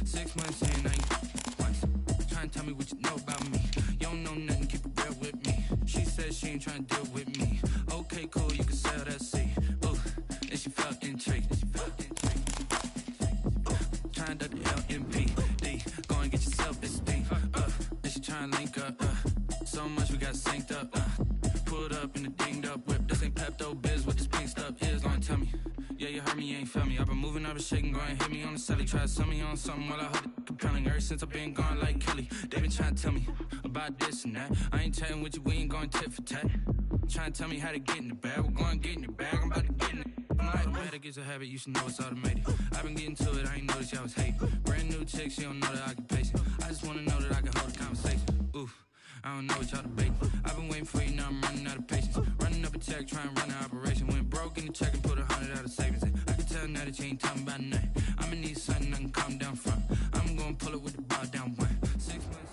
6 months in, I ain't once. Trying to tell me what you know about me. You don't know nothing, keep it real with me. She said she ain't trying to deal with me. Okay, cool, you can sell that seat. Ooh, and she felt intrigued. Trying to LMPD. Go and get yourself this thing. And she trying to link up. So much we got synced up. Pulled up in the dinged up whip. This ain't Pepto Biz, what this pink stuff is. Long tell me. Yeah, you heard me, you ain't felt me. I've been moving, I've been shaking, go and hit me on the celly. Try to sell me on something while I hold it compelling. Ever since I've been gone like Kelly, they been trying to tell me about this and that. I ain't chatting with you, we ain't going tit for tat. Trying to tell me how to get in the bag. We're going to get in the bag, I'm about to get in it. I'm like, automatic is a habit, you should know it's automated. I've been getting to it, I ain't noticed y'all was hating. Brand new chick, she don't know that I can pace it. I just wanna know that I can hold a conversation. Oof, I don't know what y'all debating. I've been waiting for you, now I'm running out of patience. Running up a check, trying to run an operation. Went broke in the check and put 100 out of savings. I can tell now that you ain't talking about nothing. I'ma need something I can calm down from. I'm gonna pull it with the ball down one. 6 months.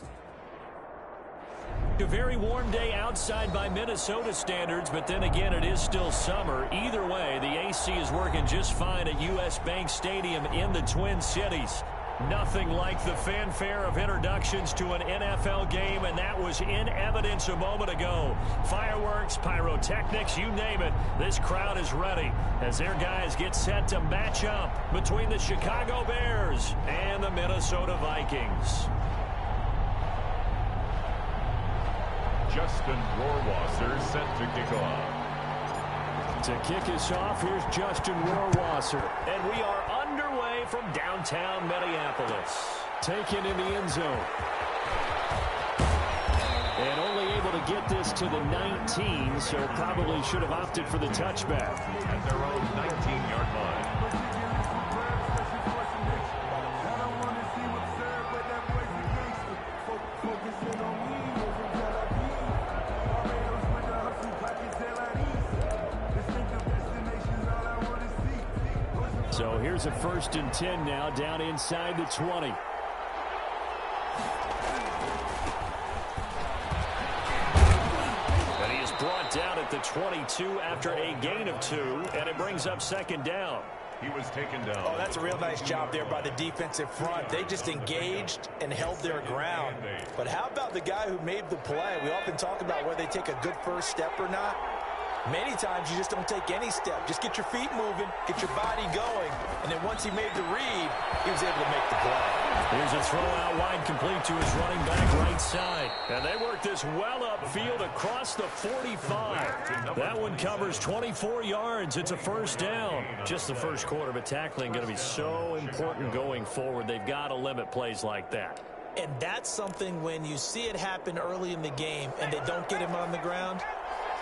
A very warm day outside by Minnesota standards, but then again, it is still summer. Either way, the AC is working just fine at U.S. Bank Stadium in the Twin Cities. Nothing like the fanfare of introductions to an NFL game, and that was in evidence a moment ago. Fireworks, pyrotechnics, you name it. This crowd is ready as their guys get set to match up between the Chicago Bears and the Minnesota Vikings. Justin Rohrwasser set to kick off. To kick us off, here's Justin Rohrwasser. And we are underway from downtown Minneapolis. Taken in the end zone. And only able to get this to the 19, so probably should have opted for the touchback. At their own 19-yard line. So here's a 1st and 10 now, down inside the 20. And he is brought down at the 22 after a gain of 2, and it brings up 2nd down. He was taken down. Oh, that's a real nice job there by the defensive front. They just engaged and held their ground. But how about the guy who made the play? We often talk about whether they take a good first step or not. Many times you just don't take any step. Just get your feet moving, get your body going, and then once he made the read, he was able to make the play. Here's a throw out wide complete to his running back right side. And they work this well upfield across the 45. That one covers 24 yards. It's a 1st down. Just the first quarter, but tackling going to be so important going forward. They've got to limit plays like that. And that's something when you see it happen early in the game and they don't get him on the ground,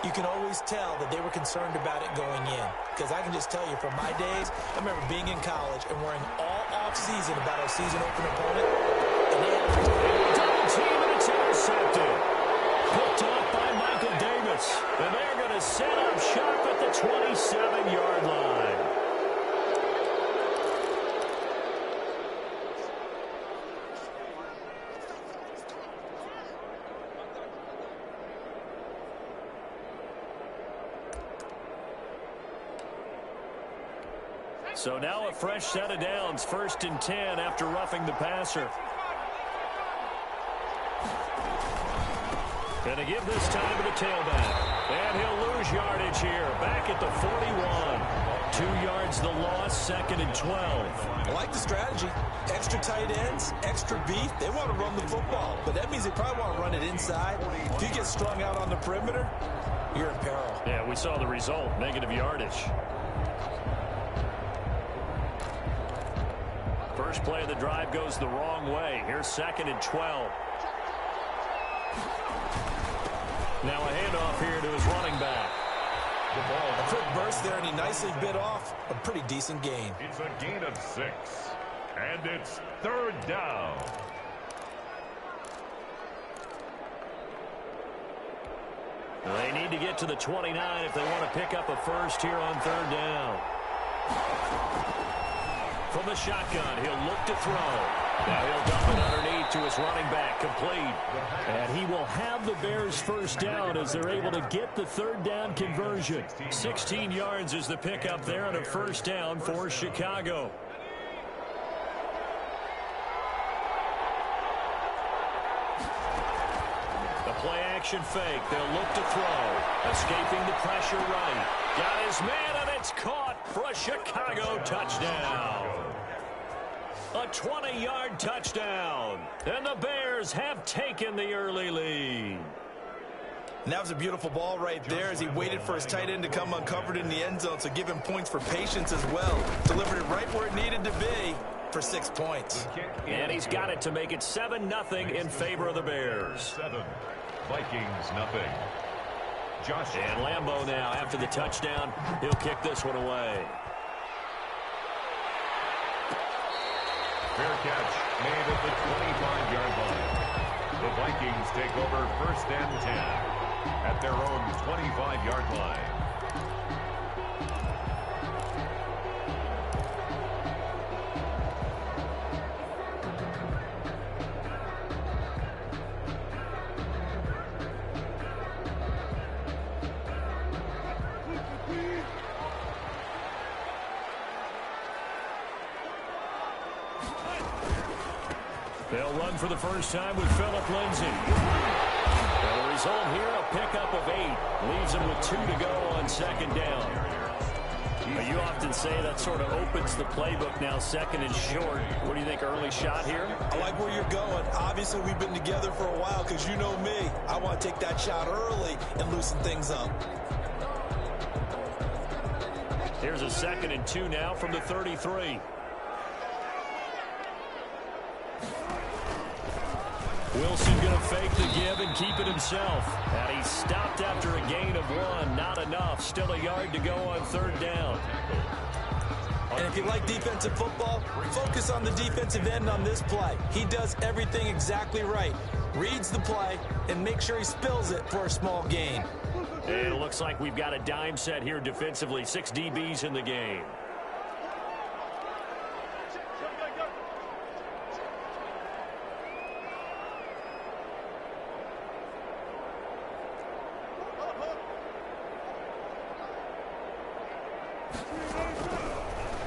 you can always tell that they were concerned about it going in. Because I can just tell you from my days, I remember being in college and worrying all off-season about our season open opponent. And they had double team, and it's intercepted. Picked off by Michael Davis. And they're going to set up shop at the 27-yard line. So now a fresh set of downs, 1st and 10 after roughing the passer. And to give this time to the tailback. And he'll lose yardage here, back at the 41. 2 yards the loss, 2nd and 12. I like the strategy. Extra tight ends, extra beef. They want to run the football, but that means they probably want to run it inside. If you get strung out on the perimeter, you're in peril. Yeah, we saw the result, negative yardage. First play of the drive goes the wrong way. Here's 2nd and 12. Now a handoff here to his running back. A quick burst there, and he nicely bit off a pretty decent gain. It's a gain of 6. And it's 3rd down. They need to get to the 29 if they want to pick up a first here on 3rd down. From the shotgun, he'll look to throw. Now he'll dump it underneath to his running back, complete. And he will have the Bears' first down as they're able to get the 3rd down conversion. 16 yards is the pickup there on a 1st down for Chicago. play-action fake. They'll look to throw. Escaping the pressure right. Got his man, and it's caught for a Chicago touchdown. A 20-yard touchdown. And the Bears have taken the early lead. And that was a beautiful ball right there as he waited for his tight end to come uncovered in the end zone, so give him points for patience as well. Delivered it right where it needed to be for 6 points. And he's got it to make it 7-0 in favor of the Bears. 7, Vikings nothing. Josh. And Lambeau now, after the touchdown, he'll kick this one away. Fair catch made at the 25-yard line. The Vikings take over 1st and 10 at their own 25-yard line. They'll run for the first time with Phillip Lindsay. And the result here, a pickup of 8. Leaves him with 2 to go on 2nd down. You often say that sort of opens the playbook now, 2nd and short. What do you think, early shot here? I like where you're going. Obviously, we've been together for a while because you know me. I want to take that shot early and loosen things up. Here's a 2nd and 2 now from the 33. Wilson going to fake the give and keep it himself. And he stopped after a gain of 1. Not enough. Still a yard to go on 3rd down. And if you like defensive football, focus on the defensive end on this play. He does everything exactly right. Reads the play and makes sure he spills it for a small gain. And it looks like we've got a dime set here defensively. 6 DBs in the game.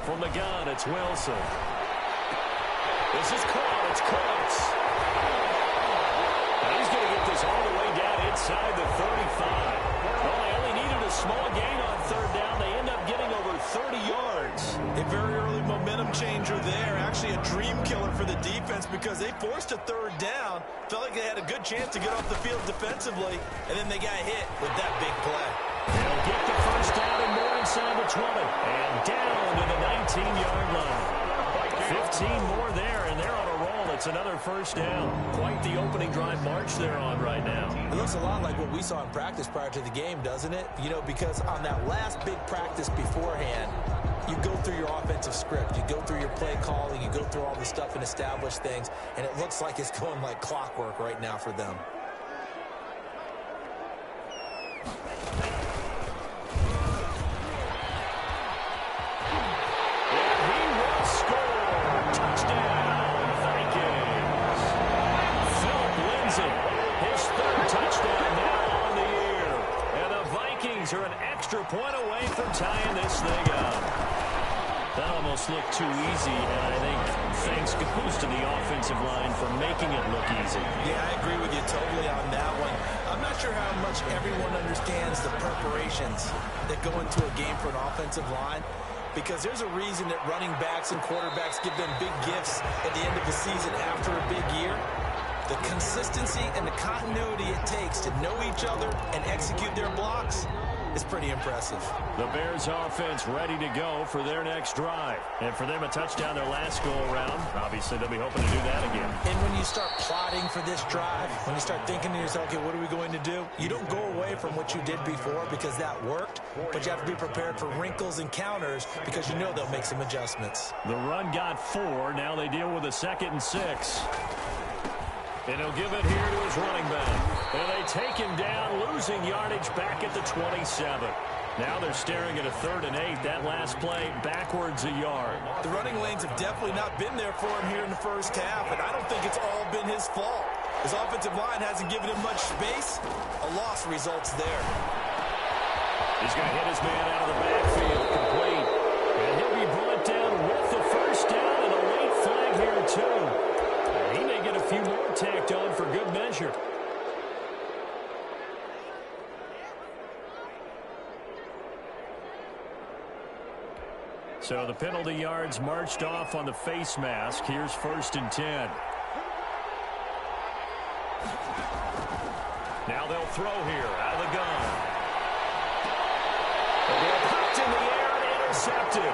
From the gun, it's Wilson. This is caught. It's close. And he's going to get this all the way down inside the 35. Well, they only needed a small gain on 3rd down. They end up getting over 30 yards. A very early momentum changer there. Actually a dream killer for the defense because they forced a 3rd down. Felt like they had a good chance to get off the field defensively, and then they got hit with that big play. They'll get the first down and more inside the 20. And down to the 19-yard line. 15 more there, and they're on a roll. It's another 1st down. Quite the opening drive march they're on right now. It looks a lot like what we saw in practice prior to the game, doesn't it? You know, because on that last big practice beforehand, you go through your offensive script. You go through your play calling. You go through all the stuff and establish things. And it looks like it's going like clockwork right now for them. Are an extra point away from tying this thing up. That almost looked too easy, and I think thanks goes to the offensive line for making it look easy. Yeah, I agree with you totally on that one. I'm not sure how much everyone understands the preparations that go into a game for an offensive line, because there's a reason that running backs and quarterbacks give them big gifts at the end of the season after a big year. The consistency and the continuity it takes to know each other and execute their blocks is pretty impressive. The Bears offense ready to go for their next drive. And for them, a touchdown their last go-around. Obviously, they'll be hoping to do that again. And when you start plotting for this drive, when you start thinking to yourself, okay, what are we going to do? You don't go away from what you did before because that worked, but you have to be prepared for wrinkles and counters because you know they'll make some adjustments. The run got 4. Now they deal with a 2nd and 6. And he'll give it here to his running back. And they take him down, losing yardage back at the 27. Now they're staring at a 3rd and 8. That last play, backwards a yard. The running lanes have definitely not been there for him here in the first half, and I don't think it's all been his fault. His offensive line hasn't given him much space. A loss results there. He's going to hit his man out of the backfield, complete. And he'll be brought down with the first down and a late flag here, too. He may get a few more tacked on for good measure. So the penalty yards marched off on the face mask. Here's 1st and 10. Now they'll throw here out of the gun. And they're popped in the air and intercepted.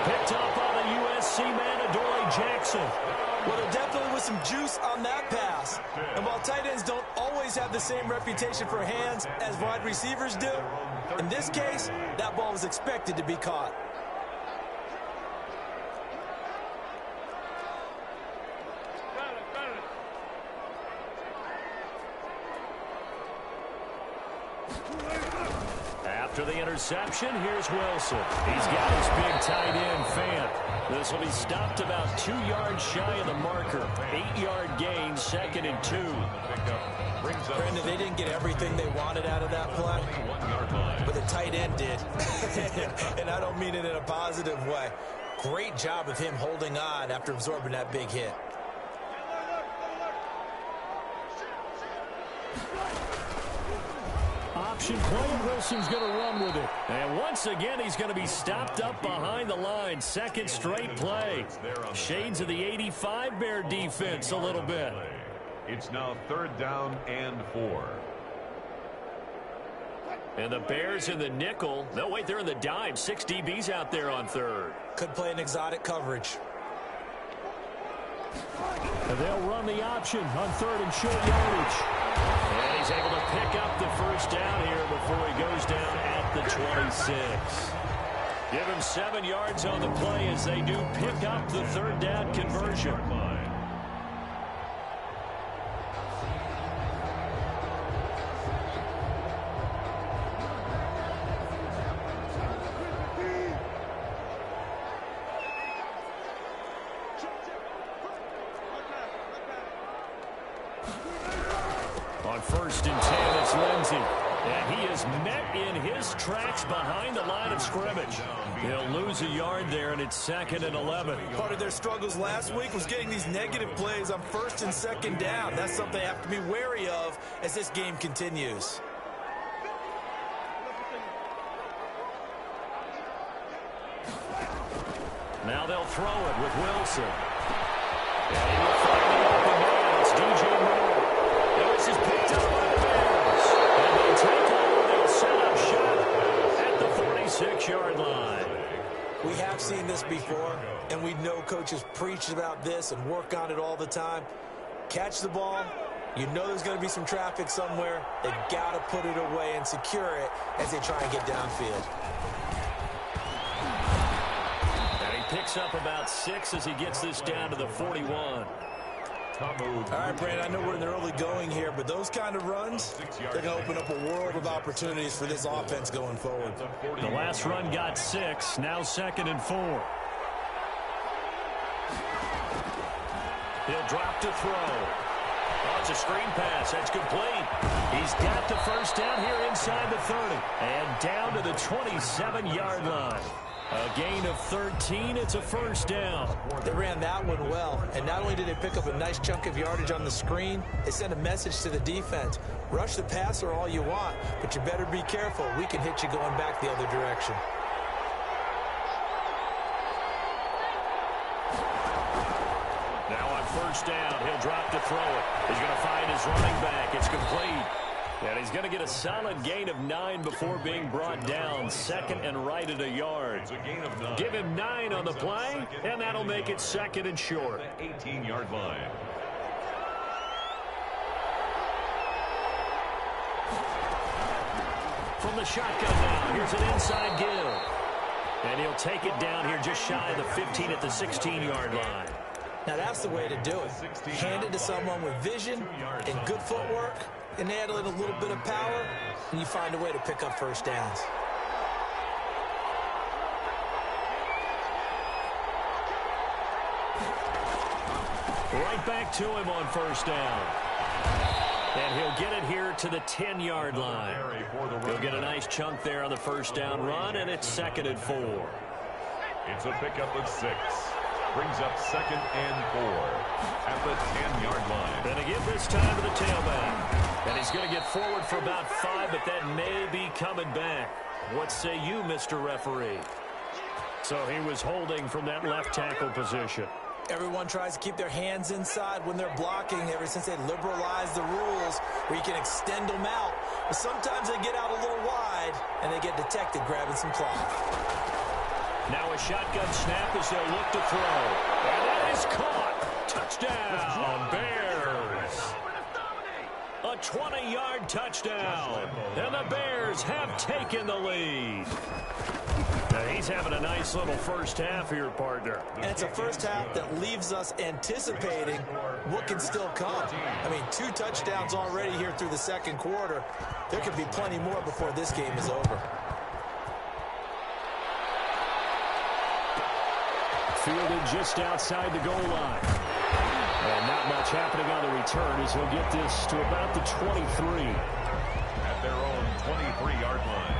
Picked up by the USC man, Adoree Jackson. Well, there definitely was some juice on that pass. And while tight ends don't always have the same reputation for hands as wide receivers do, in this case, that ball was expected to be caught. After the interception, here's Wilson. He's got his big tight end, Fant. This will be stopped about 2 yards shy of the marker. 8-yard gain, 2nd and 2. Brandon, they didn't get everything they wanted out of that play, but the tight end did. And I don't mean it in a positive way. Great job of him holding on after absorbing that big hit. Option play, and Wilson's going to run with it. And once again, he's going to be stopped up behind the line. 2nd straight play. Shades of the 85 Bear defense a little bit. It's now 3rd down and 4. And the Bears in the nickel. No, wait, they're in the dime. 6 DBs out there on 3rd. Could play an exotic coverage. And they'll run the option on 3rd and short yardage. And he's able to pick up the 1st down here before he goes down at the 26. Give him 7 yards on the play as they do pick up the 3rd down conversion. On 1st and 10, it's Lindsey. And he is met in his tracks behind the line of scrimmage. He'll lose a yard there, and it's 2nd and 11. Part of their struggles last week was getting these negative plays on 1st and 2nd down. That's something they have to be wary of as this game continues. Now they'll throw it with Wilson. And he will find the open man. It's DJ Moore. And this is picked up by the Bears. And they take over. They'll set up shot at the 46-yard line. We have seen this before, and we know coaches preach about this and work on it all the time. Catch the ball. You know there's going to be some traffic somewhere. They've got to put it away and secure it as they try and get downfield. Picks up about 6 as he gets this down to the 41. All right, Brandon, I know we're in the early going here, but those kind of runs, they're going to open up a world of opportunities for this offense going forward. The last run got 6, now 2nd and 4. He'll drop to throw. Oh, it's a screen pass. That's complete. He's got the 1st down here inside the 30. And down to the 27-yard line. A gain of 13. It's a 1st down. They ran that one well. And not only did they pick up a nice chunk of yardage on the screen, they sent a message to the defense. Rush the passer all you want, but you better be careful. We can hit you going back the other direction. Now on 1st down, he'll drop to throw it. He's going to find his running back. It's complete. And he's going to get a solid gain of 9 before being brought down. 2nd and right at a yard. Give him 9 on the play, and that'll make it 2nd and short. 18-yard line. From the shotgun now, here's an inside give. And he'll take it down here just shy of the 15 at the 16-yard line. Now that's the way to do it. Hand it to someone with vision and good footwork, and add in a little bit of power, and you find a way to pick up 1st downs. Right back to him on 1st down. And he'll get it here to the 10-yard line. He'll get a nice chunk there on the 1st down run, and it's 2nd and 4. It's a pickup of 6. Brings up 2nd and 4 at the 10-yard line. And again this time to the tailback. And he's going to get forward for about 5, but that may be coming back. What say you, Mr. Referee? So he was holding from that left tackle position. Everyone tries to keep their hands inside when they're blocking ever since they liberalized the rules where you can extend them out. But sometimes they get out a little wide and they get detected grabbing some cloth. Now a shotgun snap as they'll look to throw. And that is caught. Touchdown, Bears. A 20-yard touchdown. And the Bears have taken the lead. Now he's having a nice little first half here, partner. And it's a first half that leaves us anticipating what can still come. I mean, 2 touchdowns already here through the second quarter. There could be plenty more before this game is over. Fielded just outside the goal line. And not much happening on the return as he'll get this to about the 23. At their own 23-yard line.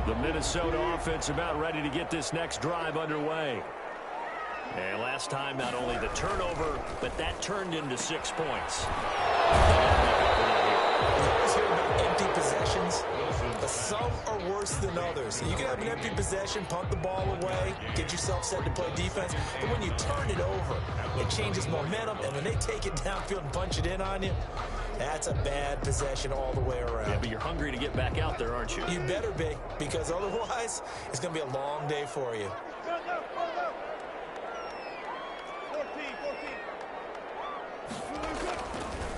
The Minnesota offense about ready to get this next drive underway. And last time, not only the turnover, but that turned into 6 points. You always hear about empty possessions, but some are worse than others. You can have an empty possession, punt the ball away, get yourself set to play defense, but when you turn it over, it changes momentum, and when they take it downfield and punch it in on you, that's a bad possession all the way around. Yeah, but you're hungry to get back out there, aren't you? You better be, because otherwise, it's going to be a long day for you.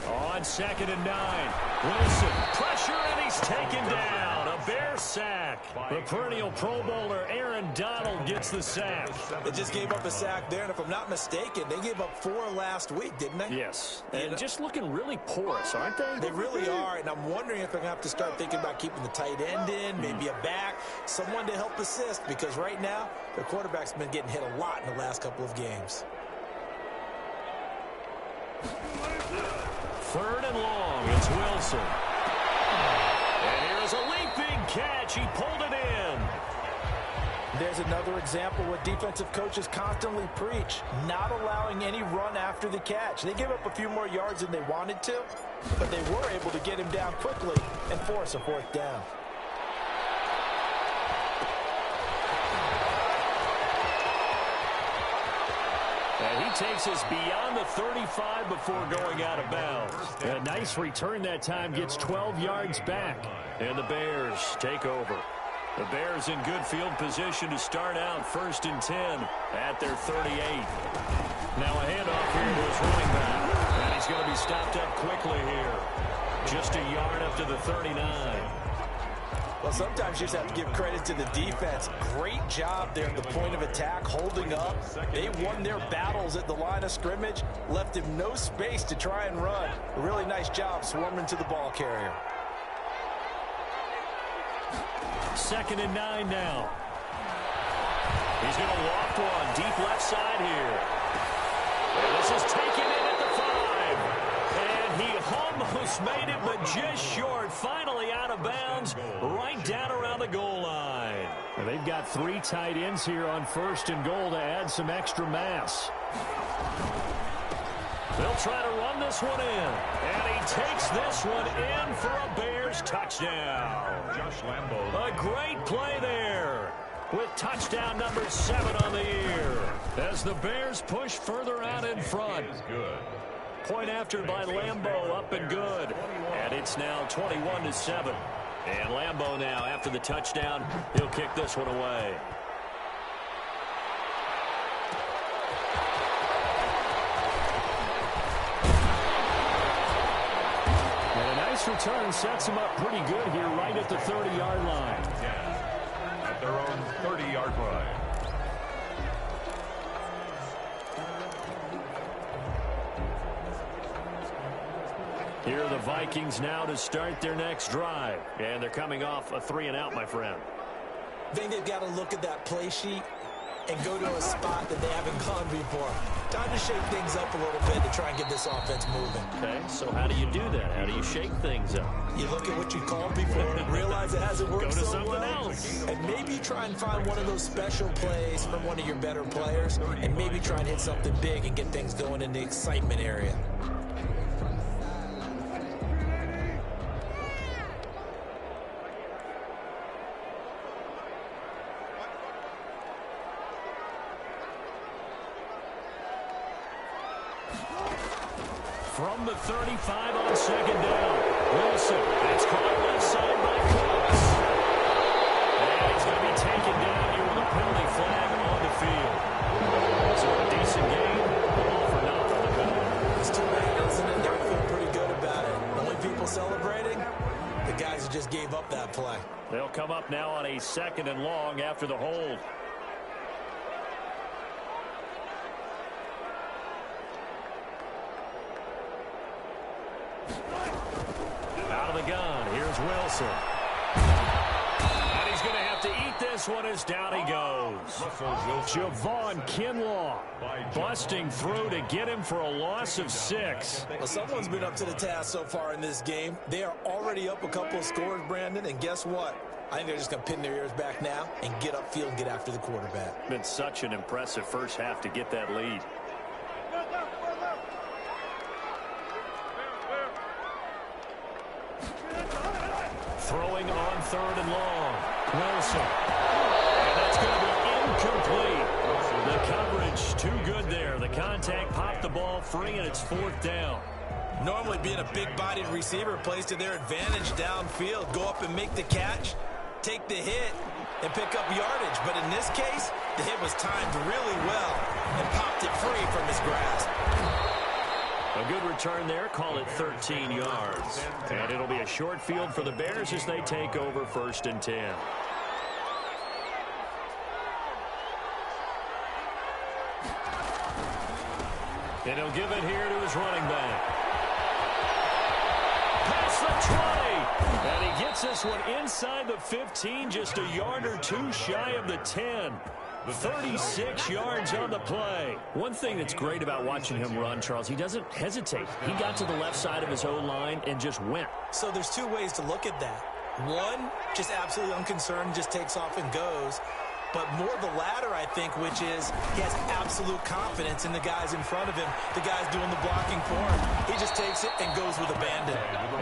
On 2nd and 9, Wilson, pressure, and he's taken down. A Bear sack. The perennial Pro Bowler Aaron Donald gets the sack. They just gave up a sack there, and if I'm not mistaken, they gave up 4 last week, didn't they? Yes, and just looking really porous, aren't they? They really are, and I'm wondering if they're going to have to start thinking about keeping the tight end in, maybe a back, someone to help assist, because right now, their quarterback's been getting hit a lot in the last couple of games. 3rd and long, it's Wilson. And here's a leaping catch. He pulled it in. There's another example what defensive coaches constantly preach, not allowing any run after the catch. They gave up a few more yards than they wanted to, but they were able to get him down quickly and force a 4th down. And he takes us beyond the 35 before going out of bounds. A nice return that time, gets 12 yards back. And the Bears take over. The Bears in good field position to start out 1st and 10 at their 38. Now a handoff here to his running back. And he's going to be stopped up quickly here. Just a yard up to the 39. Well, sometimes you just have to give credit to the defense. Great job there at the point of attack, holding up. They won their battles at the line of scrimmage, left him no space to try and run. A really nice job swarming to the ball carrier. 2nd and 9 now. He's going to loft one deep left side here. And this is taken in at the 5. And he almost made it, but just short. Finally out of bounds, right down around the goal line. And they've got 3 tight ends here on 1st and goal to add some extra mass. They'll try to run this one in. And he takes this one in for a Bears touchdown. Josh Lambo. A great play there with touchdown number 7 on the year as the Bears push further out in front. Good. Point after by Lambo, up and good. And it's now 21-7. And Lambo now, after the touchdown, he'll kick this one away. And a nice return sets him up pretty good here right at the 30-yard line. At their own 30-yard line. Here are the Vikings now to start their next drive. And they're coming off a 3-and-out, my friend. I think they've got to look at that play sheet and go to a spot that they haven't gone before. Time to shake things up a little bit to try and get this offense moving. Okay, so how do you do that? How do you shake things up? You look at what you called before, realize it hasn't worked Go to so something well, else. and maybe try and find one of those special plays from one of your better players, and maybe try and hit something big and get things going in the excitement area. from the 35 on second down. Wilson, that's caught left side by Cooks. And he's going to be taken down here with a penalty flag on the field. So a decent game, all for naught on the penalty. It's too bad, isn't it? They feel pretty good about it. Only people celebrating, the guys who just gave up that play. They'll come up now on a 2nd and long after the hold. Out of the gun, here's Wilson. And he's going to have to eat this one as down he goes. Javon Kinlaw busting through to get him for a loss of 6. Well, someone's been up to the task so far in this game. They are already up a couple of scores, Brandon, and guess what? I think they're just going to pin their ears back now and get upfield and get after the quarterback. Been such an impressive first half to get that lead. Throwing on 3rd and long. Wilson. And that's going to be incomplete. The coverage too good there. The contact popped the ball free, and it's 4th down. Normally being a big-bodied receiver plays to their advantage downfield. Go up and make the catch, take the hit, and pick up yardage. But in this case, the hit was timed really well and popped it free from his grasp. A good return there. Call it 13 yards. And it'll be a short field for the Bears as they take over 1st and 10. And he'll give it here to his running back. Past the 20. And he gets this one inside the 15, just a yard or two shy of the 10. 36 yards on the play. One thing that's great about watching him run, Charles, he doesn't hesitate. He got to the left side of his O-line and just went. So there's two ways to look at that. One, just absolutely unconcerned, just takes off and goes. But more the latter, I think, which is he has absolute confidence in the guys in front of him, the guys doing the blocking for him. He just takes it and goes with abandon.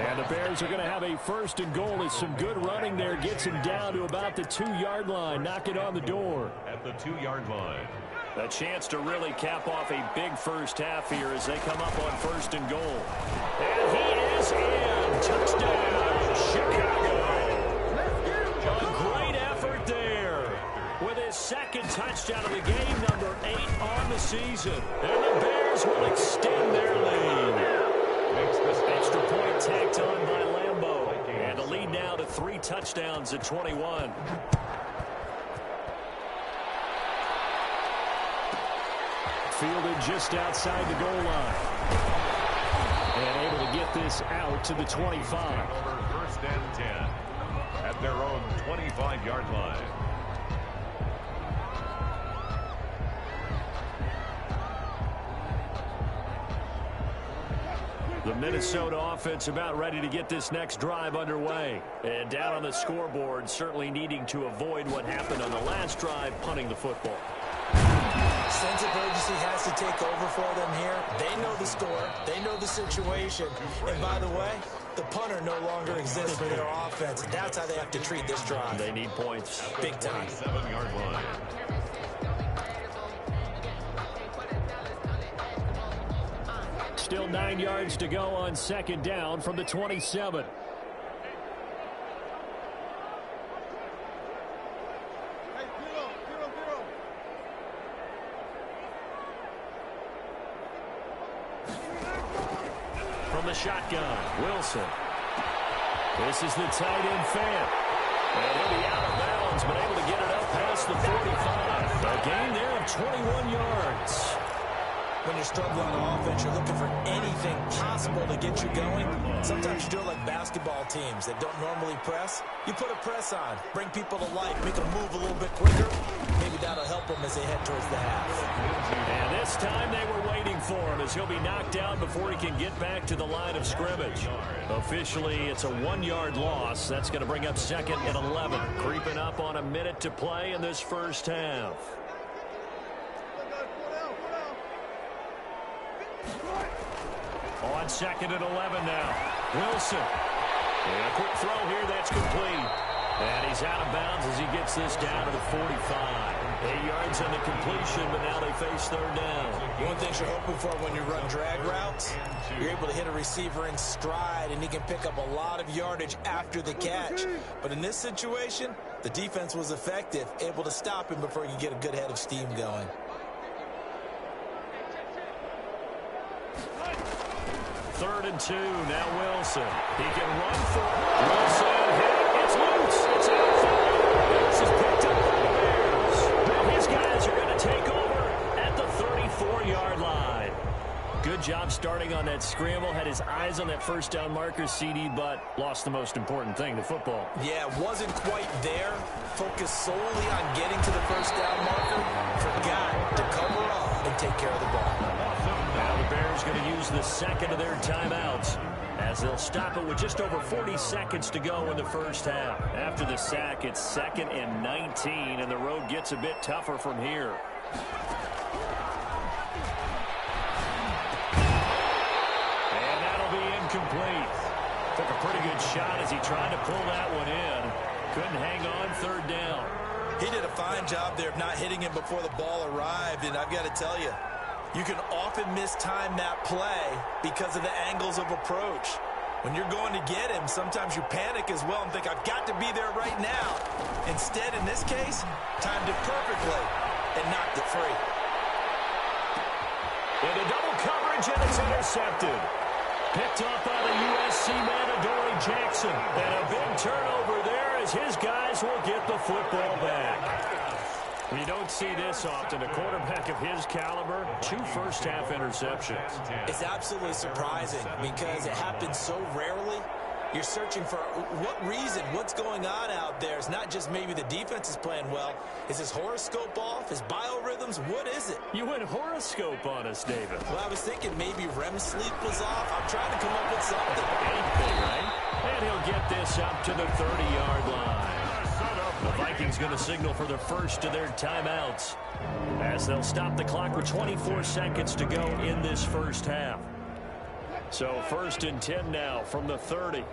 And the Bears are going to have a 1st and goal as some good running there gets him down to about the 2-yard line. Knock it on the door. At the 2-yard line. A chance to really cap off a big first half here as they come up on 1st and goal. And he is in. Touchdown, Chicago. A great effort there with his 2nd touchdown of the game, number 8 on the season. And the Bears will extend their lead. Extra point tacked on by Lambeau. And a lead now to 3 touchdowns at 21. Fielded just outside the goal line. And able to get this out to the 25. Over 1st and 10 at their own 25-yard line. The Minnesota offense about ready to get this next drive underway. And down on the scoreboard, certainly needing to avoid what happened on the last drive, punting the football. Sense of urgency has to take over for them here. They know the score. They know the situation. And by the way, the punter no longer exists for their offense. That's how they have to treat this drive. They need points. Big time. 7-yard line. Still 9 yards to go on 2nd down from the 27. From the shotgun, Wilson. This is the tight end fan. And he'll be out of bounds, but able to get it up past the 45. A gain there of 21 yards. When you're struggling on offense, you're looking for anything possible to get you going. Sometimes you do it like basketball teams that don't normally press. You put a press on, bring people to life, make them move a little bit quicker. Maybe that'll help them as they head towards the half. And this time they were waiting for him as he'll be knocked down before he can get back to the line of scrimmage. Officially, it's a 1-yard loss. That's going to bring up 2nd and 11. Creeping up on a minute to play in this first half. On 2nd and 11 now. Wilson. And a quick throw here that's complete. And he's out of bounds as he gets this down to the 45. 8 yards on the completion, but now they face third down. One thing you're hoping for when you run drag routes, you're able to hit a receiver in stride, and he can pick up a lot of yardage after the catch. But in this situation, the defense was effective, able to stop him before he could get a good head of steam going. Third and 2, now Wilson. He can run for it. Wilson hit. It's loose. It's out. This is picked up by the Bears. Now his guys are going to take over at the 34-yard line. Good job starting on that scramble. Had his eyes on that first down marker, CD, but lost the most important thing, the football. Yeah, wasn't quite there. Focused solely on getting to the first down marker. Forgot to cover up and take care of the ball. Now the Bears going to use the second of their timeouts as they'll stop it with just over 40 seconds to go in the first half. After the sack, it's 2nd and 19, and the road gets a bit tougher from here. And that'll be incomplete. Took a pretty good shot as he tried to pull that one in. Couldn't hang on third down. He did a fine job there of not hitting him before the ball arrived, and I've got to tell you, you can often mistime that play because of the angles of approach. When you're going to get him, sometimes you panic as well and think, I've got to be there right now. Instead, in this case, timed it perfectly and knocked it free. Into double coverage, and it's intercepted. Picked off by the USC man, Adoree Jackson. And a big turnover there as his guys will get the football back. You don't see this often. A quarterback of his caliber, 2 first-half interceptions. It's absolutely surprising because it happens so rarely. You're searching for what reason, what's going on out there. It's not just maybe the defense is playing well. Is his horoscope off? His biorhythms? What is it? You went horoscope on us, David. Well, I was thinking maybe REM sleep was off. I'm trying to come up with something. Anything, right? And he'll get this up to the 30-yard line. The Vikings going to signal for the first of their timeouts as they'll stop the clock with 24 seconds to go in this first half. So 1st and 10 now from the 30.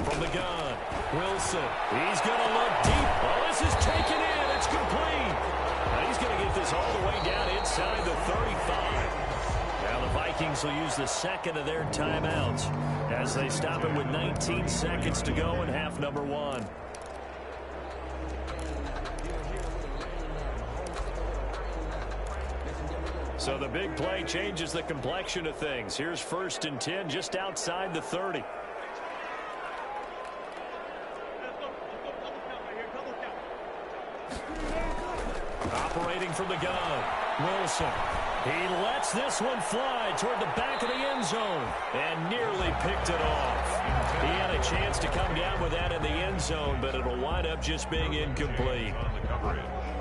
From the gun, Wilson. He's going to look deep. Oh, this is taken in. It's complete. Now he's going to get this all the way down inside the 35. Now the Vikings will use the second of their timeouts as they stop it with 19 seconds to go in half number 1. So the big play changes the complexion of things. Here's 1st and 10 just outside the 30. Operating from the gun, Wilson. He lets this one fly toward the back of the end zone and nearly picked it off. He had a chance to come down with that in the end zone, but it'll wind up just being incomplete.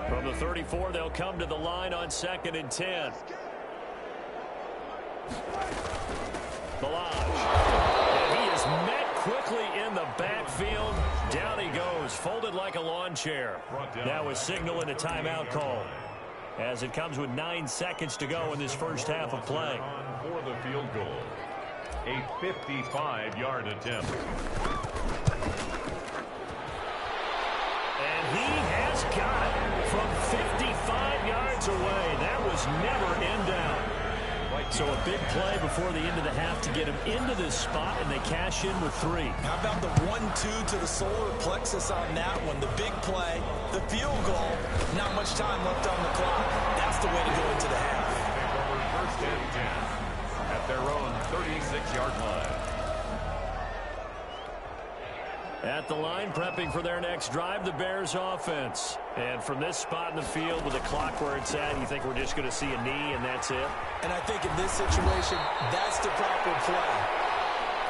From the 34, they'll come to the line on 2nd and 10. Balaj. And he is met quickly in the backfield. Down he goes, folded like a lawn chair. Now a signal and a timeout call as it comes with 9 seconds to go in this first half of play. For the field goal, a 55-yard attempt. And he has got it from 55 yards away. That was never in doubt. So a big play before the end of the half to get him into this spot, and they cash in with 3. How about the 1-2 to the solar plexus on that one? The big play, the field goal, not much time left on the clock. That's the way to go into the half. Over 1st and 10 at their own 36-yard line. At the line, prepping for their next drive, the Bears offense. And from this spot in the field with the clock where it's at, you think we're just going to see a knee and that's it? And I think in this situation, that's the proper play.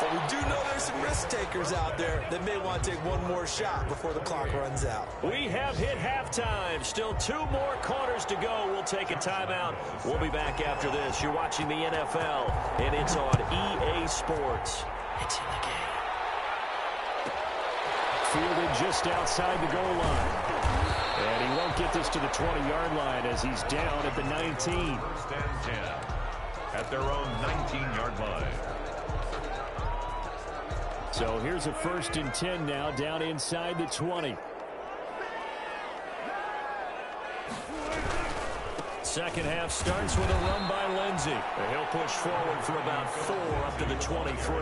But we do know there's some risk takers out there that may want to take one more shot before the clock runs out. We have hit halftime. Still 2 more quarters to go. We'll take a timeout. We'll be back after this. You're watching the NFL, and it's on EA Sports. It's in the game. Fielded just outside the goal line. And he won't get this to the 20-yard line as he's down at the 19. 1st and 10. at their own 19-yard line. So here's a 1st and 10 now, down inside the 20. Second half starts with a run by Lindsey. He'll push forward for about 4 up to the 23.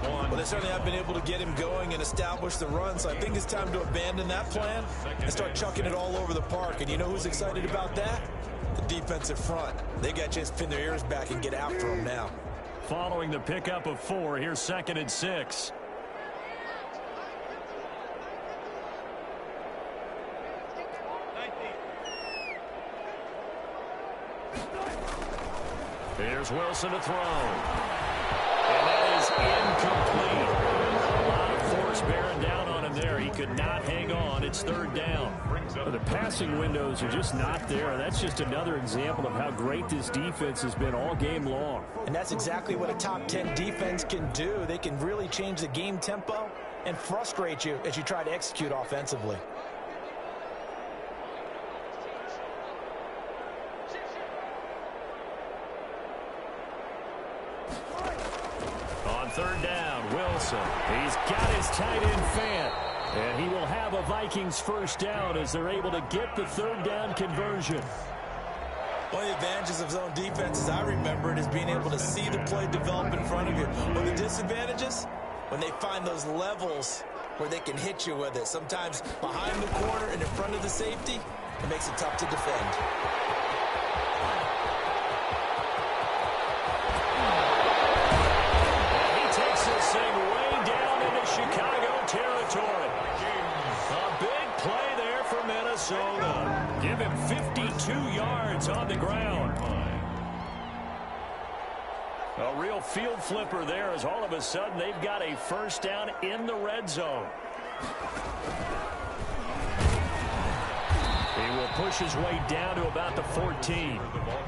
Well, they certainly have been able to get him going and establish the run, so I think it's time to abandon that plan and start chucking it all over the park. And you know who's excited about that? The defensive front. They got a chance to pin their ears back and get after him now. Following the pickup of 4, here's 2nd and 6. Here's Wilson to throw. And that is incomplete. A lot of force bearing down on him there. He could not hang on. It's 3rd down. The passing windows are just not there. That's just another example of how great this defense has been all game long. And that's exactly what a top 10 defense can do. They can really change the game tempo and frustrate you as you try to execute offensively. On 3rd down, Wilson. He's got his tight end Fant. And he will have a Vikings 1st down as they're able to get the 3rd down conversion. One of the advantages of zone defense, as I remember it, is being able to see the play develop in front of you. One of the disadvantages, when they find those levels where they can hit you with it. Sometimes behind the corner and in front of the safety, it makes it tough to defend. He takes this thing way down into Chicago territory. A big play there for Minnesota. Give him 52 yards on the ground. A real field flipper there as all of a sudden they've got a 1st down in the red zone. He will push his way down to about the 14.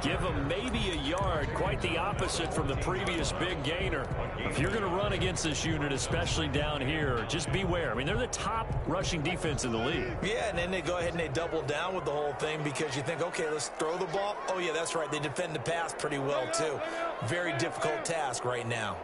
Give him maybe a yard, quite the opposite from the previous big gainer. If you're going to run against this unit, especially down here, just beware. I mean, they're the top rushing defense in the league. Yeah, and then they go ahead and they double down with the whole thing because you think, okay, let's throw the ball. Oh, yeah, that's right. They defend the pass pretty well, too. Very difficult task right now.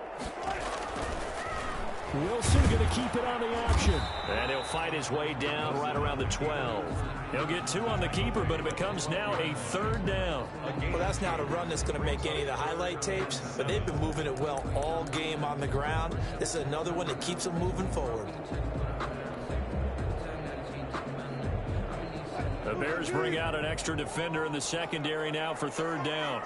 Wilson going to keep it on the option. And he'll fight his way down right around the 12. He'll get 2 on the keeper, but it becomes now a 3rd down. Well, that's not a run that's going to make any of the highlight tapes, but they've been moving it well all game on the ground. This is another one that keeps them moving forward. The Bears bring out an extra defender in the secondary now for 3rd down.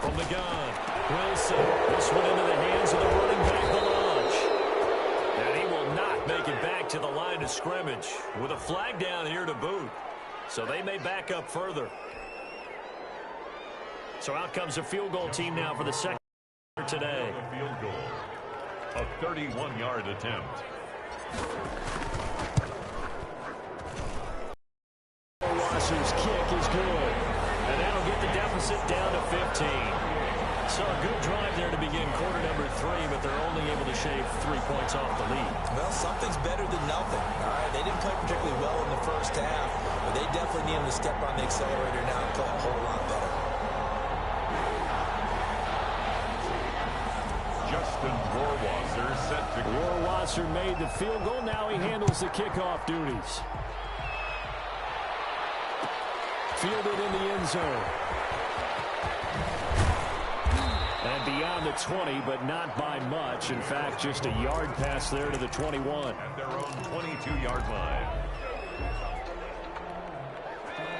From the gun, Wilson. This one into the hands of the running back, Melange. And he will not make it back to the line of scrimmage with a flag down here to boot. So they may back up further. So out comes a field goal team now for the second today. Field goal. A 31-yard attempt. Wasser's kick is good. And that'll get the deficit down to 15. So a good drive there to begin quarter number 3, but they're only able to shave 3 points off the lead. Well, something's better than nothing. All right, they didn't play particularly well in the 1st half, but they definitely need them to step on the accelerator now and play a whole lot better. Justin Rohrwasser set to go. Rohrwasser made the field goal. Now he handles the kickoff duties. Fielded in the end zone. And beyond the 20, but not by much. In fact, just a yard pass there to the 21. At their own 22-yard line.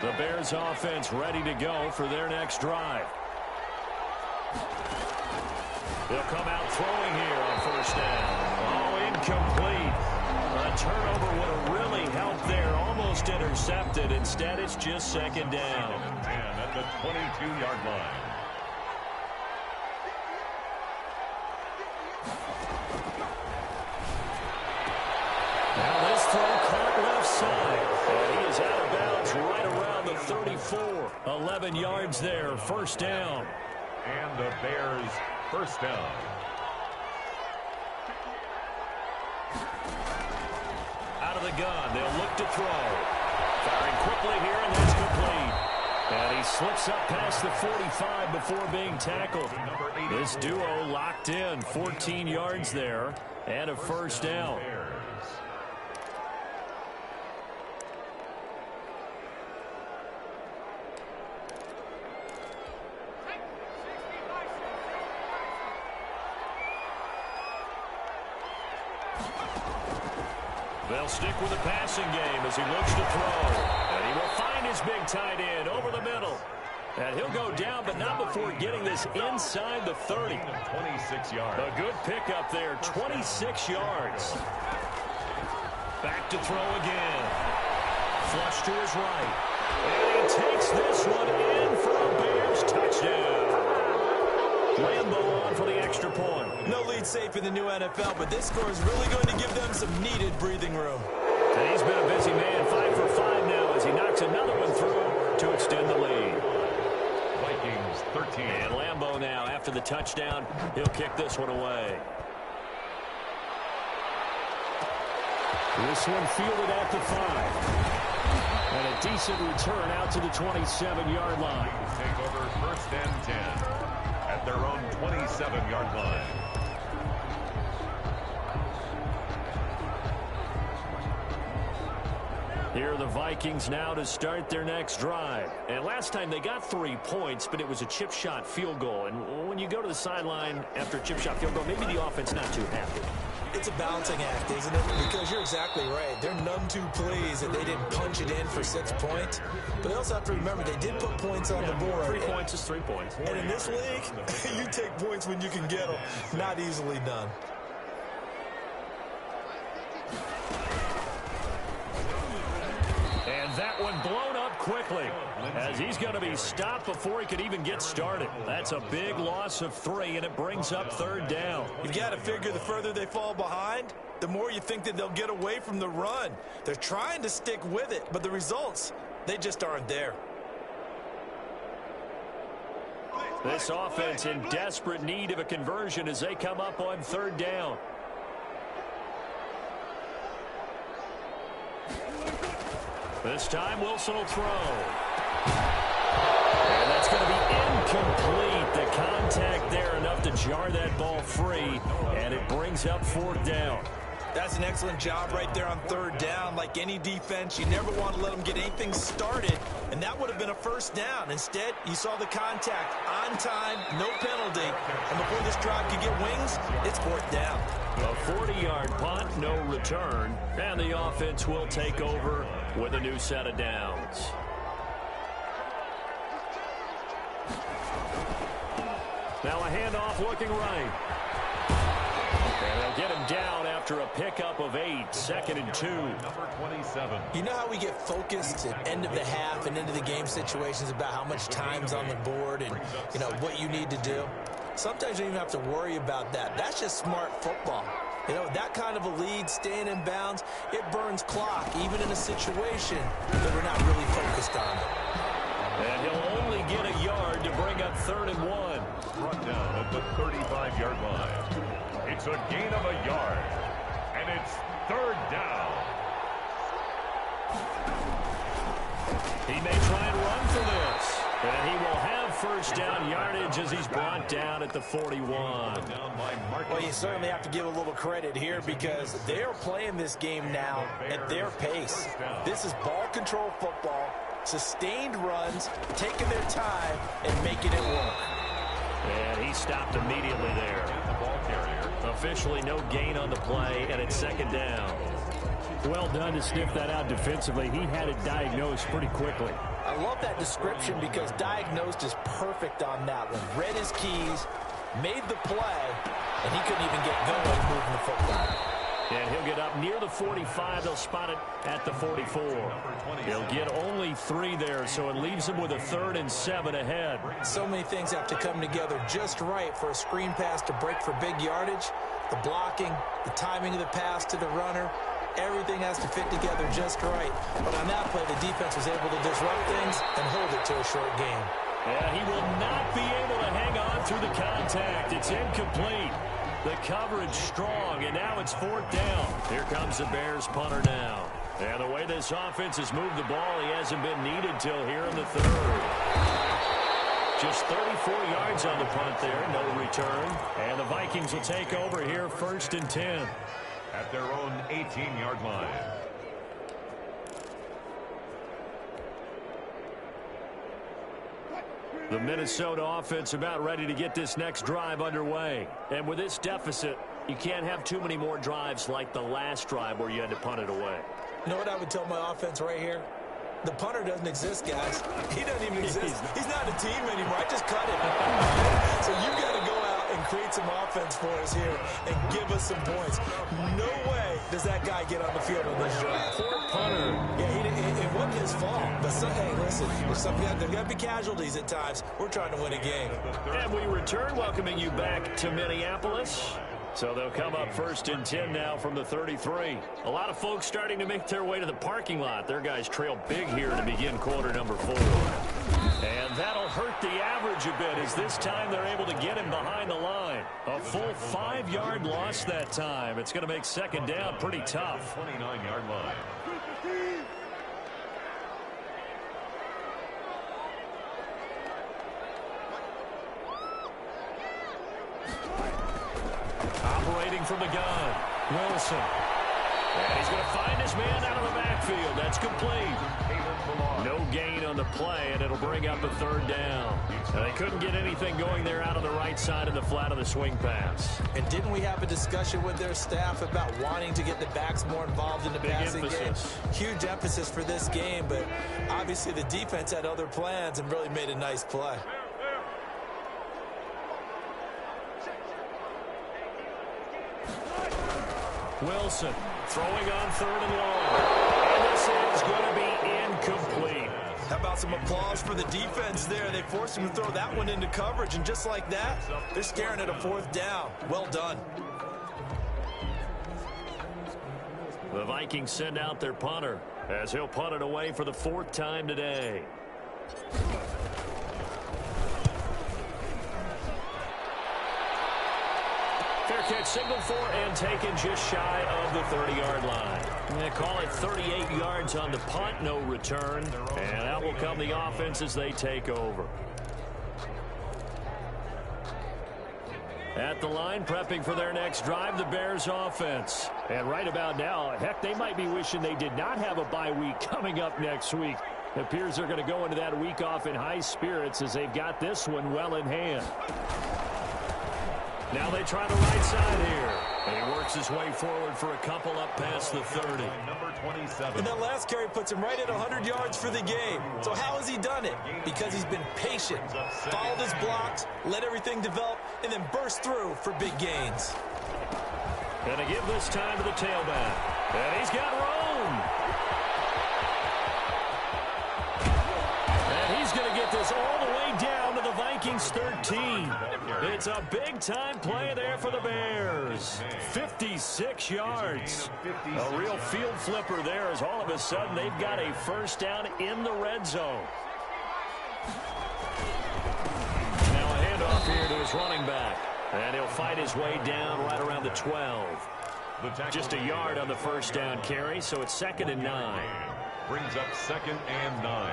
The Bears offense ready to go for their next drive. They'll come out throwing here on 1st down. Oh, incomplete. A turnover would have really helped there. Almost intercepted. Instead, it's just 2nd down. 10 at the 22-yard line. Now this throw caught left side. And he is out of bounds right around the 34. 11 yards there. 1st down. And the Bears 1st down. the gun. They'll look to throw. Firing quickly here, and that's complete. And he slips up past the 45 before being tackled. This duo locked in. 14 yards there and a first down. They'll stick with the passing game as he looks to throw. And he will find his big tight end over the middle. And he'll go down, but not before getting this inside the 30. 26 yards. A good pickup there, 26 yards. Back to throw again. Flush to his right. And he takes this one in for a Bears touchdown. Lambo on for the extra point. No lead safe in the new NFL, but this score is really going to give them some needed breathing room. And he's been a busy man, 5 for 5 now as he knocks another one through to extend the lead. Vikings 13. And Lambo now, after the touchdown, he'll kick this one away. This one fielded at the 5. And a decent return out to the 27-yard line. Take over first and 10 at their own 27-yard line. Here are the Vikings now to start their next drive. And last time they got 3 points, but it was a chip shot field goal. And when you go to the sideline after a chip shot field goal, maybe the offense not too happy. It's a balancing act, isn't it? Because you're exactly right. They're none too pleased that they didn't punch it in for 6 points. But they also have to remember they did put points on the board. 3 points is 3 points. And in this league, you take points when you can get them. Not easily done. And that one blown up quickly as he's going to be stopped before he could even get started. That's a big loss of 3, and it brings up 3rd down. You've got to figure the further they fall behind, the more you think that they'll get away from the run. They're trying to stick with it, but the results, they just aren't there. This offense in desperate need of a conversion as they come up on 3rd down. This time Wilson will throw. And that's going to be incomplete. The contact there enough to jar that ball free, and it brings up 4th down. That's an excellent job right there on 3rd down. Like any defense, you never want to let them get anything started, and that would have been a 1st down. Instead, you saw the contact on time, no penalty, and before this drive could get wings, it's 4th down. A 40-yard punt, no return, and the offense will take over with a new set of downs. Now a handoff looking right. And they'll get him down after a pickup of 8, 2nd and 2. Number 27. You know how we get focused at end of the half and into the game situations about how much time's on the board and, you know, what you need to do? Sometimes you don't even have to worry about that. That's just smart football. You know, that kind of a lead, staying in bounds, it burns clock, even in a situation that we're not really focused on. And he'll only get a yard to bring up 3rd and 1. Brought down at the 35-yard line. It's a gain of a yard, and it's 3rd down. He may try and run for this. And he will have 1st down yardage as he's brought down at the 41. Well, you certainly have to give a little credit here because they're playing this game now at their pace. This is ball control football, sustained runs, taking their time, and making it work. And he stopped immediately there. Officially no gain on the play, and it's 2nd down. Well done to sniff that out defensively. He had it diagnosed pretty quickly. I love that description because diagnosed is perfect on that one. Read his keys, made the play, and he couldn't even get going moving the football. And he'll get up near the 45. They'll spot it at the 44. He'll get only 3 there, so it leaves him with a 3rd and 7 ahead. So many things have to come together just right for a screen pass to break for big yardage. The blocking, the timing of the pass to the runner, everything has to fit together just right. But on that play, the defense was able to disrupt things and hold it to a short game. And he will not be able to hang on through the contact. It's incomplete. The coverage strong, and now it's 4th down. Here comes the Bears punter now. And the way this offense has moved the ball, he hasn't been needed till here in the third. Just 34 yards on the punt there, no return. And the Vikings will take over here, 1st and 10. At their own 18-yard line. The Minnesota offense about ready to get this next drive underway. And with this deficit, you can't have too many more drives like the last drive where you had to punt it away. You know what I would tell my offense right here? The punter doesn't exist, guys. He doesn't even exist. He's not a team anymore. I just cut him. So you've got to go out and create some offense for us here and give us some points. No way does that guy get on the field on this drive. Poor punter. Yeah, it wasn't his fault. But, hey, listen, there's got to be casualties at times. We're trying to win a game. And we return, welcoming you back to Minneapolis. So they'll come up 1st and 10 now from the 33. A lot of folks starting to make their way to the parking lot. Their guys trail big here to begin quarter number 4. And that'll hurt the average a bit as this time they're able to get him behind the line. A full 5-yard loss that time. It's going to make 2nd down pretty tough. 29-yard line. Operating from the gun, Wilson. And he's going to find his man out of the backfield. That's complete. No gain on the play, and it'll bring up a 3rd down. And they couldn't get anything going there out on the right side of the flat of the swing pass. And didn't we have a discussion with their staff about wanting to get the backs more involved in the passing game? Huge emphasis for this game, but obviously the defense had other plans and really made a nice play. Wilson throwing on 3rd and long. And this is going to be incomplete. How about some applause for the defense there? They forced him to throw that one into coverage, and just like that, they're staring at a 4th down. Well done. The Vikings send out their punter as he'll punt it away for the 4th time today. Fair catch signaled for and taken just shy of the 30-yard line. They call it 38 yards on the punt, no return. And out will come the offense as they take over. At the line, prepping for their next drive, the Bears offense. And right about now, heck, they might be wishing they did not have a bye week coming up next week. It appears they're going to go into that week off in high spirits as they've got this one well in hand. Now they try the right side here. And he works his way forward for a couple up past the 30. Number 27. And that last carry puts him right at 100 yards for the game. So how has he done it? Because he's been patient, followed his blocks, let everything develop, and then burst through for big gains. And to give this time to the tailback. And he's got room. And he's going to get this all the way down to the Vikings 13. It's a big-time play there for the Bears. 56 yards. A real field flipper there as all of a sudden they've got a 1st down in the red zone. Now a handoff here to his running back. And he'll fight his way down right around the 12. Just a yard on the 1st down carry, so it's 2nd and 9. Brings up 2nd and 9.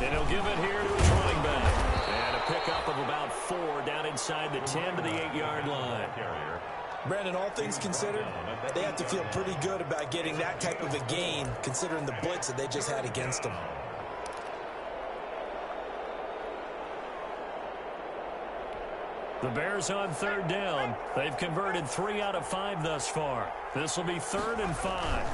And he'll give it here to his running back. And a pickup of about 4 down inside the 10 to the 8-yard line. Brandon, all things considered, they have to feel pretty good about getting that type of a gain considering the blitz that they just had against them. The Bears on 3rd down. They've converted 3 out of 5 thus far. This will be 3rd and 5.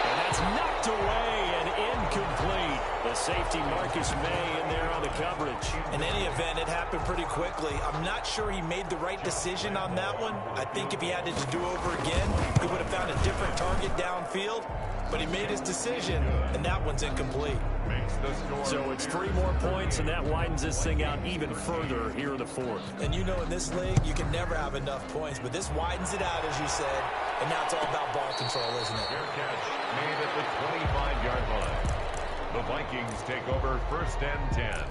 And that's knocked away and incomplete. The safety Marcus May in there on the coverage. In any event, it happened pretty quickly. I'm not sure he made the right decision on that one. I think if he had it to do over again, he would have found a different target downfield. But he made his decision, and that one's incomplete. So it's 3 more points, and that widens this thing out even further here in the 4th. And you know in this league, you can never have enough points, but this widens it out, as you said, and now it's all about ball control, isn't it? Fair catch made at the 25-yard line. The Vikings take over 1st and 10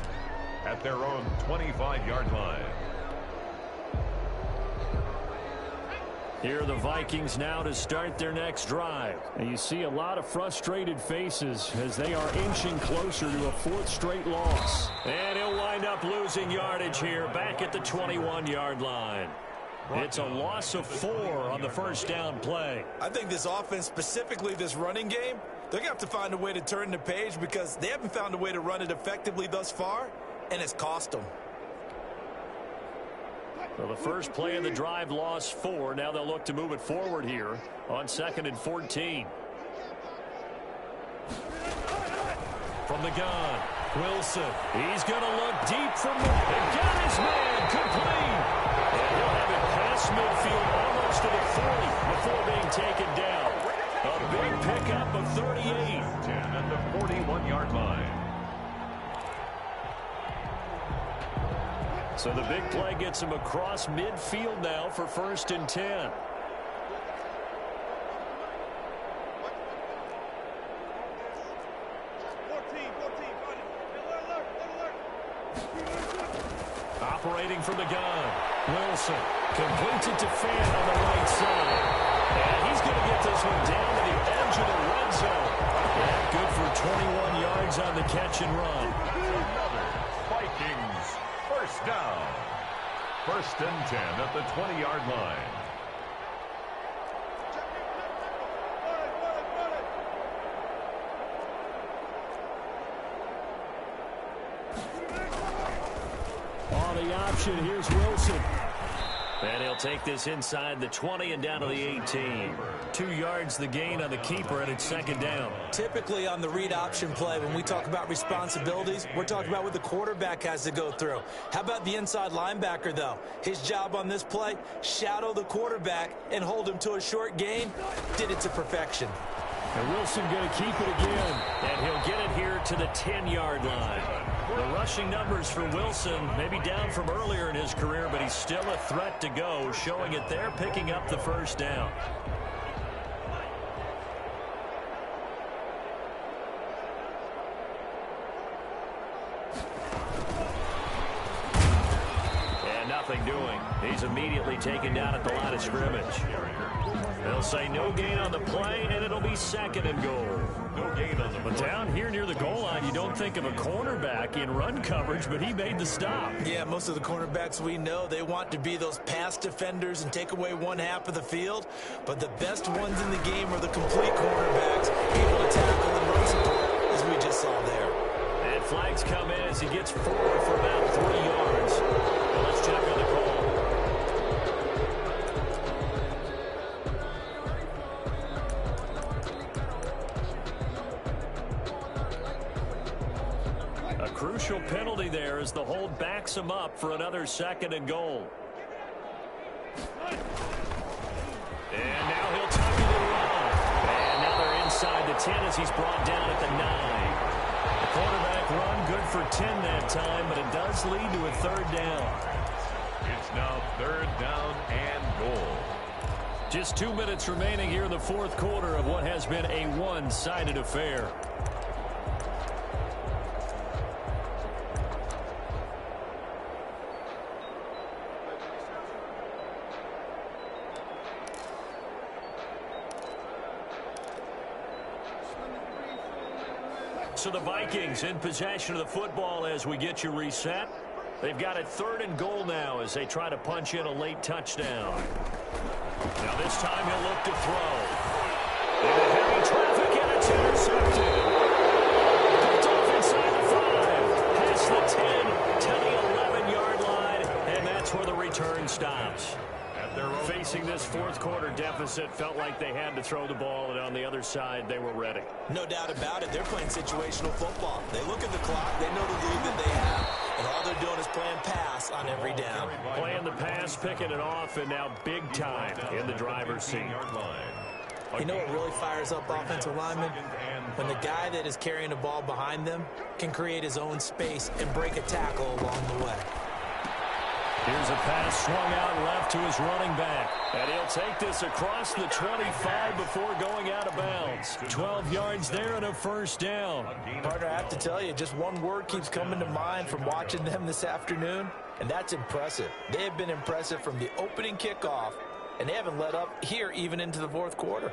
at their own 25-yard line. Here are the Vikings now to start their next drive. And you see a lot of frustrated faces as they are inching closer to a fourth straight loss. And he'll wind up losing yardage here back at the 21-yard line. It's a loss of 4 on the first down play. I think this offense, specifically this running game, they're going to have to find a way to turn the page because they haven't found a way to run it effectively thus far, and it's cost them. Well, the first play of the drive lost 4. Now they'll look to move it forward here on 2nd and 14. From the gun, Wilson. He's going to look deep from the... And got his man complete. And he'll have it past midfield almost to the 40 before being taken down. A big pickup of 38. 10 at the 41-yard line. So the big play gets him across midfield now for 1st and 10. Operating from the gun, Wilson completes it to Fan on the right side. And he's going to get this one down to the edge of the red zone. And good for 21 yards on the catch and run. Vikings first down. 1st and 10 at the 20-yard line. On the option, here's Wilson. And he'll take this inside the 20 and down to the 18. 2 yards the gain on the keeper, and it's 2nd down. Typically on the read option play, when we talk about responsibilities, we're talking about what the quarterback has to go through. How about the inside linebacker, though? His job on this play, shadow the quarterback and hold him to a short gain. Did it to perfection. And Wilson going to keep it again. And he'll get it here to the 10-yard line. The rushing numbers for Wilson maybe down from earlier in his career, but he's still a threat to go, showing it there, picking up the first down. And nothing doing. He's immediately taken down at the line of scrimmage. They'll say no gain on the play, and it'll be 2nd and goal. No gain on the But down here near the goal line, you don't think of a cornerback in run coverage, but he made the stop. Yeah, most of the cornerbacks we know, they want to be those pass defenders and take away one half of the field. But the best ones in the game are the complete cornerbacks, able to tackle and run support, as we just saw there. And flags come in as he gets 4 for about 3 yards. Well, let's check on the call. Crucial penalty there as the hold backs him up for another 2nd and goal. And now he'll tuck it and run. And now they're inside the 10 as he's brought down at the 9. The quarterback run good for 10 that time, but it does lead to a 3rd down. It's now 3rd down and goal. Just 2 minutes remaining here in the 4th quarter of what has been a one-sided affair. So the Vikings in possession of the football as we get you reset. They've got it 3rd and goal now as they try to punch in a late touchdown. Now this time he'll look to throw. Into heavy traffic, and it's intercepted. Picked off inside the 5. Past the 10 to the 11-yard line, and that's where the return stops. Facing this 4th quarter deficit, felt like they had to throw the ball, and on the other side, they were ready. No doubt about it. They're playing situational football. They look at the clock. They know the lead that they have. And all they're doing is playing pass on every down. Playing the pass, picking it off, and now big time in the driver's seat. You know what really fires up offensive linemen? When the guy that is carrying the ball behind them can create his own space and break a tackle along the way. Here's a pass swung out left to his running back. And he'll take this across the 25 before going out of bounds. 12 yards there and a 1st down. Partner, I have to tell you, just one word keeps coming to mind from watching them this afternoon, and that's impressive. They have been impressive from the opening kickoff and they haven't let up here even into the fourth quarter.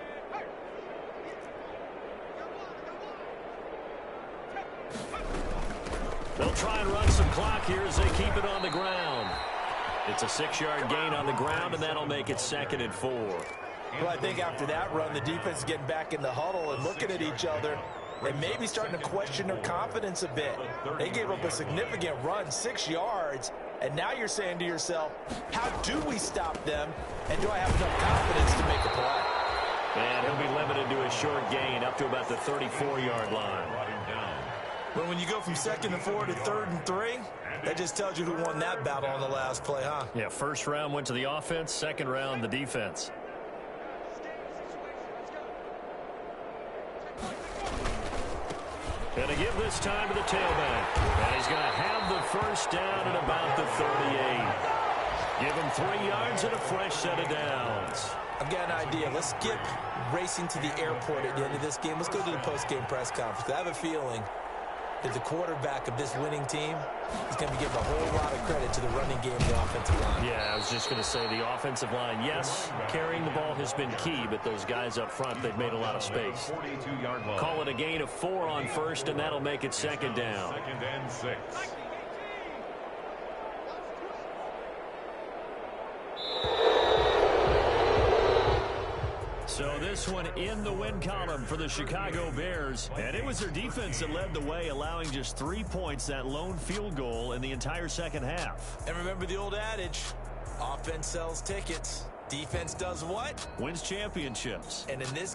They'll try and run some clock here as they keep it on the ground. It's a 6-yard gain on the ground, and that'll make it 2nd and 4. Well, I think after that run, the defense is getting back in the huddle and looking at each other and maybe starting to question their confidence a bit. They gave up a significant run, 6 yards, and now you're saying to yourself, how do we stop them, and do I have enough confidence to make a play? And he'll be limited to a short gain up to about the 34-yard line. But when you go from 2nd and 4 to 3rd and 3, that just tells you who won that battle on the last play, huh? Yeah, first round went to the offense, second round the defense. Going to give this time to the tailback. And he's going to have the first down at about the 38. Give him 3 yards and a fresh set of downs. I've got an idea. Let's skip racing to the airport at the end of this game. Let's go to the post-game press conference. I have a feeling that the quarterback of this winning team is going to be giving a whole lot of credit to the running game and the offensive line. Yeah, I was just going to say the offensive line, yes, carrying the ball has been key, but those guys up front, they've made a lot of space. Call it a gain of 4 on first, and that'll make it 2nd down. 2nd and 6. So this one in the win column for the Chicago Bears. And it was their defense that led the way, allowing just 3 points, that lone field goal in the entire second half. And remember the old adage, offense sells tickets. Defense does what? Wins championships. And in this